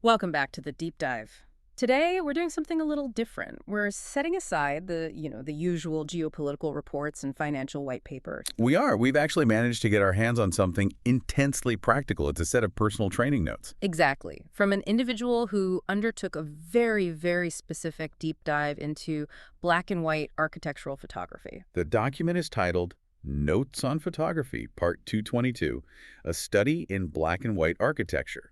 Welcome back to the deep dive. Today, we're doing something a little different. We're setting aside the usual geopolitical reports and financial white papers. We are. We've actually managed to get our hands on something intensely practical. It's a set of personal training notes. Exactly. From an individual who undertook a very, very specific deep dive into black and white architectural photography. The document is titled Notes on Photography, Part 222, a study in black and white architecture.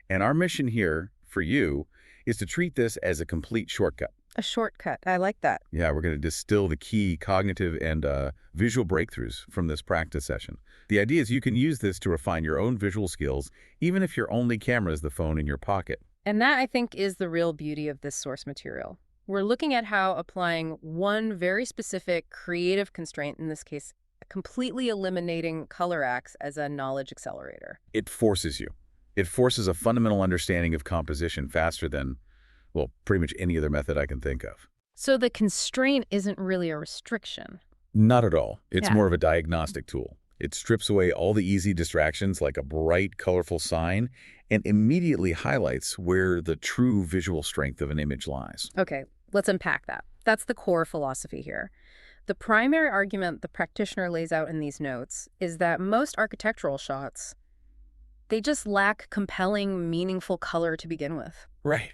And our mission here, for you, is to treat this as a complete shortcut. A shortcut. I like that. Yeah, we're going to distill the key cognitive and visual breakthroughs from this practice session. The idea is you can use this to refine your own visual skills, even if your only camera is the phone in your pocket. And that, I think, is the real beauty of this source material. We're looking at how applying one very specific creative constraint, in this case, completely eliminating color acts as a knowledge accelerator. It forces you. It forces a fundamental understanding of composition faster than, well, pretty much any other method I can think of. So the constraint isn't really a restriction. Not at all. It's Yeah. more of a diagnostic tool. It strips away all the easy distractions like a bright, colorful sign and immediately highlights where the true visual strength of an image lies. Okay, let's unpack that. That's the core philosophy here. The primary argument the practitioner lays out in these notes is that most architectural shots, they just lack compelling, meaningful color to begin with. Right.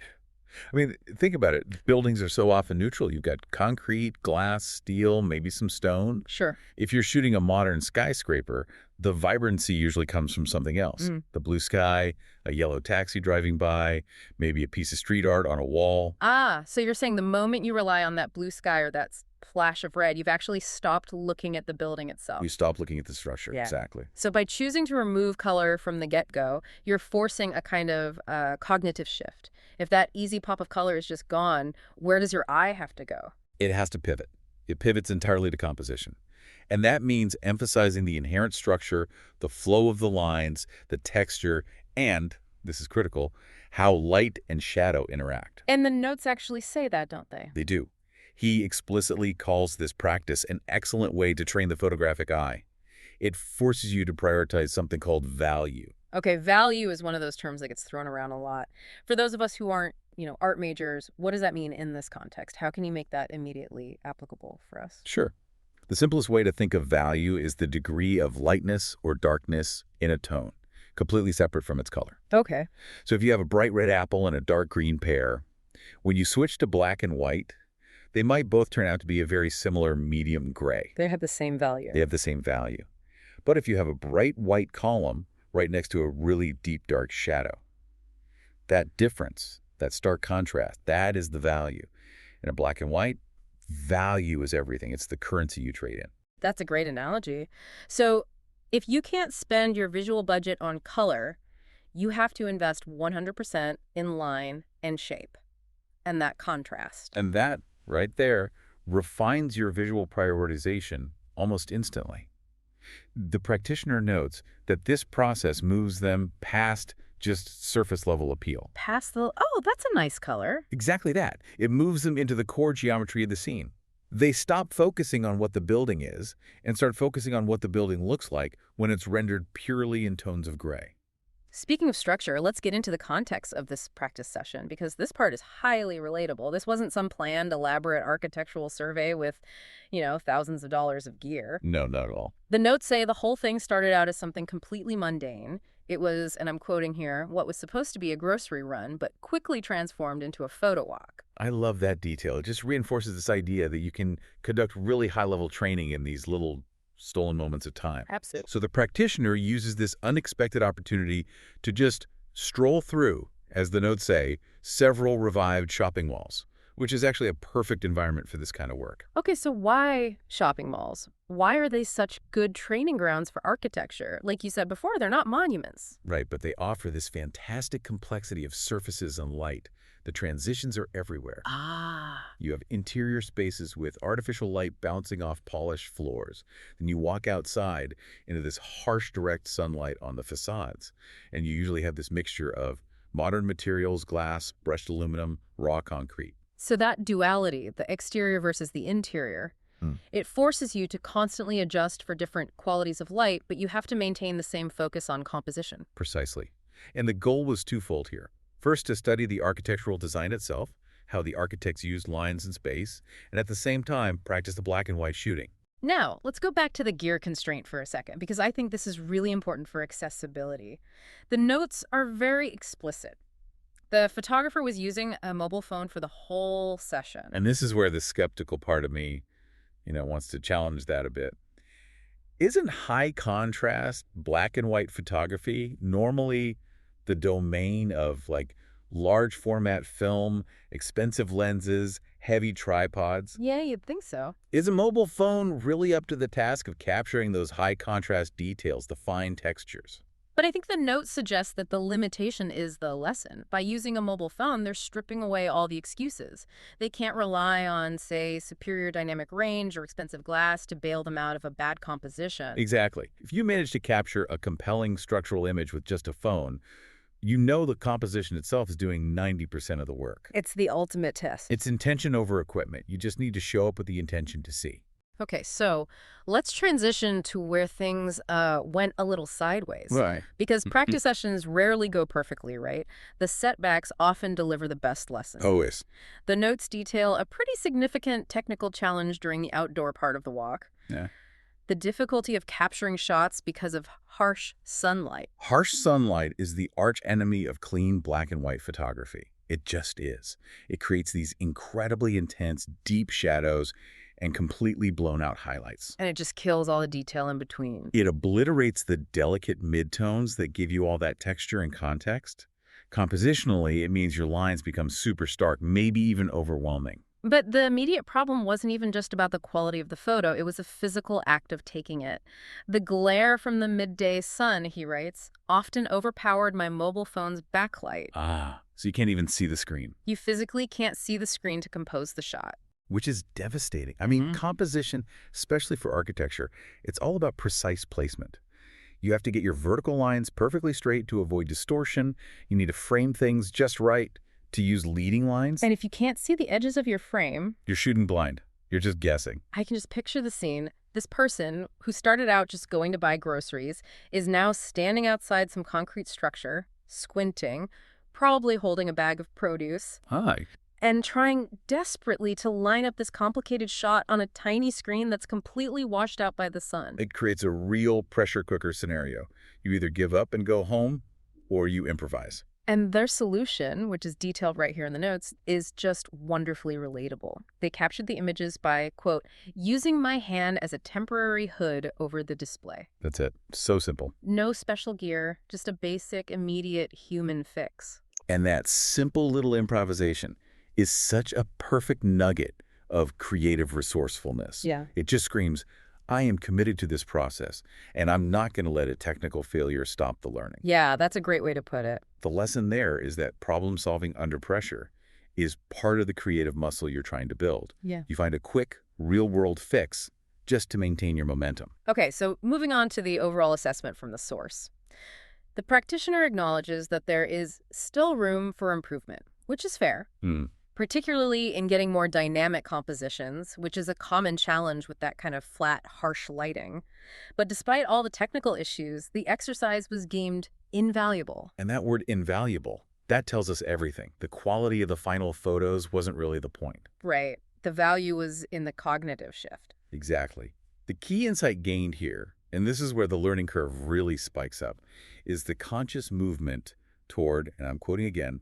I mean, think about it. Buildings are so often neutral. You've got concrete, glass, steel, maybe some stone. Sure. If you're shooting a modern skyscraper, the vibrancy usually comes from something else. The blue sky, a yellow taxi driving by, maybe a piece of street art on a wall. Ah, so you're saying the moment you rely on that blue sky or that flash of red, you've actually stopped looking at the building itself. You stop looking at the structure. Yeah. Exactly. So by choosing to remove color from the get-go, you're forcing a kind of cognitive shift. If that easy pop of color is just gone, where does your eye have to go? It has to pivot. It pivots entirely to composition. And that means emphasizing the inherent structure, the flow of the lines, the texture, and, this is critical, how light and shadow interact. And the notes actually say that, don't they? They do. He explicitly calls this practice an excellent way to train the photographic eye. It forces you to prioritize something called value. Okay, value is one of those terms that gets thrown around a lot. For those of us who aren't, art majors, what does that mean in this context? How can you make that immediately applicable for us? Sure. The simplest way to think of value is the degree of lightness or darkness in a tone, completely separate from its color. Okay. So if you have a bright red apple and a dark green pear, when you switch to black and white, they might both turn out to be a very similar medium gray. They have the same value. They have the same value. But if you have a bright white column right next to a really deep dark shadow, that difference, that stark contrast, that is the value. In a black and white, value is everything. It's the currency you trade in. That's a great analogy. So if you can't spend your visual budget on color, you have to invest 100% in line and shape and that contrast. And that, right there, refines your visual prioritization almost instantly. The practitioner notes that this process moves them past just surface-level appeal. Oh, that's a nice color. Exactly that. It moves them into the core geometry of the scene. They stop focusing on what the building is and start focusing on what the building looks like when it's rendered purely in tones of gray. Speaking of structure, let's get into the context of this practice session because this part is highly relatable. This wasn't some planned, elaborate architectural survey with, thousands of dollars of gear. No, not at all. The notes say the whole thing started out as something completely mundane. It was, and I'm quoting here, what was supposed to be a grocery run, but quickly transformed into a photo walk. I love that detail. It just reinforces this idea that you can conduct really high-level training in these little stolen moments of time. Absolutely. So the practitioner uses this unexpected opportunity to just stroll through, as the notes say, several revived shopping malls, which is actually a perfect environment for this kind of work. Okay, so why shopping malls? Why are they such good training grounds for architecture? Like you said before, they're not monuments. Right, but they offer this fantastic complexity of surfaces and light. The transitions are everywhere. Ah. You have interior spaces with artificial light bouncing off polished floors. Then you walk outside into this harsh direct sunlight on the facades. And you usually have this mixture of modern materials, glass, brushed aluminum, raw concrete. So that duality, the exterior versus the interior, it forces you to constantly adjust for different qualities of light, but you have to maintain the same focus on composition. Precisely. And the goal was twofold here. First, to study the architectural design itself, how the architects used lines and space, and at the same time, practice the black and white shooting. Now, let's go back to the gear constraint for a second, because I think this is really important for accessibility. The notes are very explicit. The photographer was using a mobile phone for the whole session. And this is where the skeptical part of me, wants to challenge that a bit. Isn't high contrast black and white photography normally the domain of large format film, expensive lenses, heavy tripods? Yeah, you'd think so. Is a mobile phone really up to the task of capturing those high contrast details, the fine textures? But I think the note suggests that the limitation is the lesson. By using a mobile phone, they're stripping away all the excuses. They can't rely on, say, superior dynamic range or expensive glass to bail them out of a bad composition. Exactly. If you manage to capture a compelling structural image with just a phone, you know the composition itself is doing 90% of the work. It's the ultimate test. It's intention over equipment. You just need to show up with the intention to see. Okay, so let's transition to where things went a little sideways. Right. Because practice sessions rarely go perfectly, right? The setbacks often deliver the best lessons. Always. The notes detail a pretty significant technical challenge during the outdoor part of the walk. Yeah. The difficulty of capturing shots because of harsh sunlight. Harsh sunlight is the arch enemy of clean black and white photography. It just is. It creates these incredibly intense, deep shadows and completely blown out highlights. And it just kills all the detail in between. It obliterates the delicate midtones that give you all that texture and context. Compositionally, it means your lines become super stark, maybe even overwhelming. But the immediate problem wasn't even just about the quality of the photo. It was a physical act of taking it. The glare from the midday sun, he writes, often overpowered my mobile phone's backlight. So you can't even see the screen. You physically can't see the screen to compose the shot. Which is devastating. I mean, composition, especially for architecture, it's all about precise placement. You have to get your vertical lines perfectly straight to avoid distortion. You need to frame things just right to use leading lines. And if you can't see the edges of your frame, you're shooting blind. You're just guessing. I can just picture the scene. This person, who started out just going to buy groceries, is now standing outside some concrete structure, squinting, probably holding a bag of produce. Hi. And trying desperately to line up this complicated shot on a tiny screen that's completely washed out by the sun. It creates a real pressure cooker scenario. You either give up and go home, or you improvise. And their solution, which is detailed right here in the notes, is just wonderfully relatable. They captured the images by, quote, using my hand as a temporary hood over the display. That's it. So simple. No special gear, just a basic, immediate human fix. And that simple little improvisation is such a perfect nugget of creative resourcefulness. Yeah. It just screams, I am committed to this process, and I'm not going to let a technical failure stop the learning. Yeah, that's a great way to put it. The lesson there is that problem-solving under pressure is part of the creative muscle you're trying to build. Yeah. You find a quick, real-world fix just to maintain your momentum. Okay, so moving on to the overall assessment from the source. The practitioner acknowledges that there is still room for improvement, which is fair. Particularly in getting more dynamic compositions, which is a common challenge with that kind of flat, harsh lighting. But despite all the technical issues, the exercise was deemed invaluable. And that word invaluable, that tells us everything. The quality of the final photos wasn't really the point. Right. The value was in the cognitive shift. Exactly. The key insight gained here, and this is where the learning curve really spikes up, is the conscious movement toward, and I'm quoting again,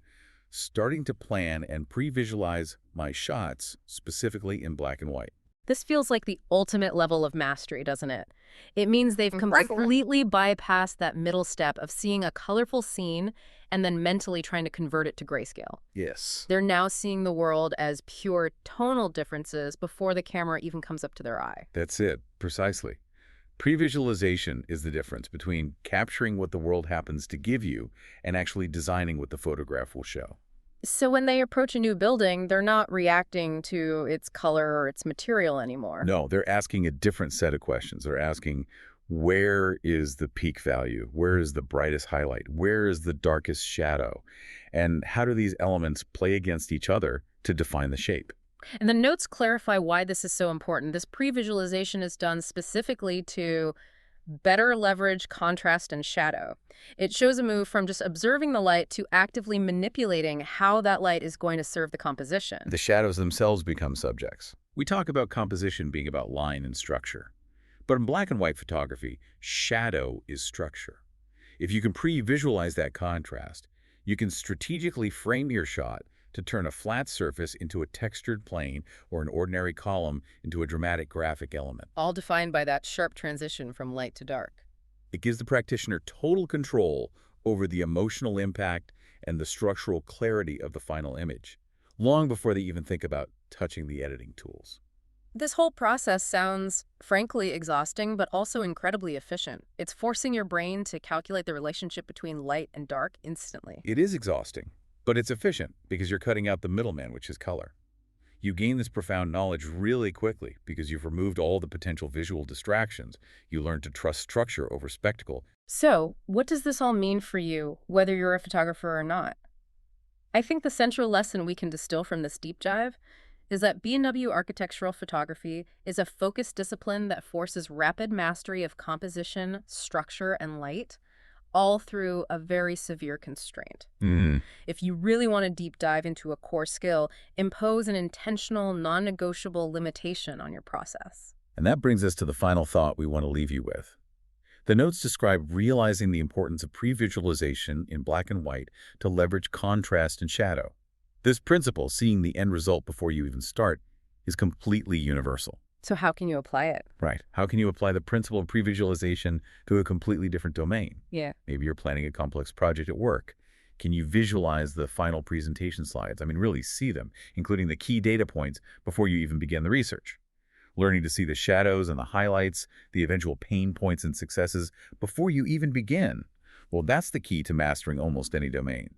starting to plan and pre-visualize my shots, specifically in black and white. This feels like the ultimate level of mastery, doesn't it? It means they've completely bypassed that middle step of seeing a colorful scene and then mentally trying to convert it to grayscale. Yes. They're now seeing the world as pure tonal differences before the camera even comes up to their eye. That's it, precisely. Pre-visualization is the difference between capturing what the world happens to give you and actually designing what the photograph will show. So when they approach a new building, they're not reacting to its color or its material anymore. No, they're asking a different set of questions. They're asking, where is the peak value? Where is the brightest highlight? Where is the darkest shadow? And how do these elements play against each other to define the shape? And the notes clarify why this is so important. This pre-visualization is done specifically to better leverage contrast and shadow. It shows a move from just observing the light to actively manipulating how that light is going to serve the composition. The shadows themselves become subjects. We talk about composition being about line and structure. But in black and white photography, shadow is structure. If you can pre-visualize that contrast, you can strategically frame your shot to turn a flat surface into a textured plane or an ordinary column into a dramatic graphic element. All defined by that sharp transition from light to dark. It gives the practitioner total control over the emotional impact and the structural clarity of the final image, long before they even think about touching the editing tools. This whole process sounds, frankly, exhausting, but also incredibly efficient. It's forcing your brain to calculate the relationship between light and dark instantly. It is exhausting, but it's efficient because you're cutting out the middleman, which is color. You gain this profound knowledge really quickly because you've removed all the potential visual distractions. You learn to trust structure over spectacle. So, what does this all mean for you, whether you're a photographer or not? I think the central lesson we can distill from this deep dive is that B&W architectural photography is a focused discipline that forces rapid mastery of composition, structure, and light, all through a very severe constraint. If you really want to deep dive into a core skill, impose an intentional, non-negotiable limitation on your process. And that brings us to the final thought we want to leave you with. The notes describe realizing the importance of pre-visualization in black and white to leverage contrast and shadow. This principle, seeing the end result before you even start, is completely universal. So how can you apply it? Right. How can you apply the principle of pre-visualization to a completely different domain? Yeah. Maybe you're planning a complex project at work. Can you visualize the final presentation slides? I mean, really see them, including the key data points before you even begin the research. Learning to see the shadows and the highlights, the eventual pain points and successes before you even begin. Well, that's the key to mastering almost any domain.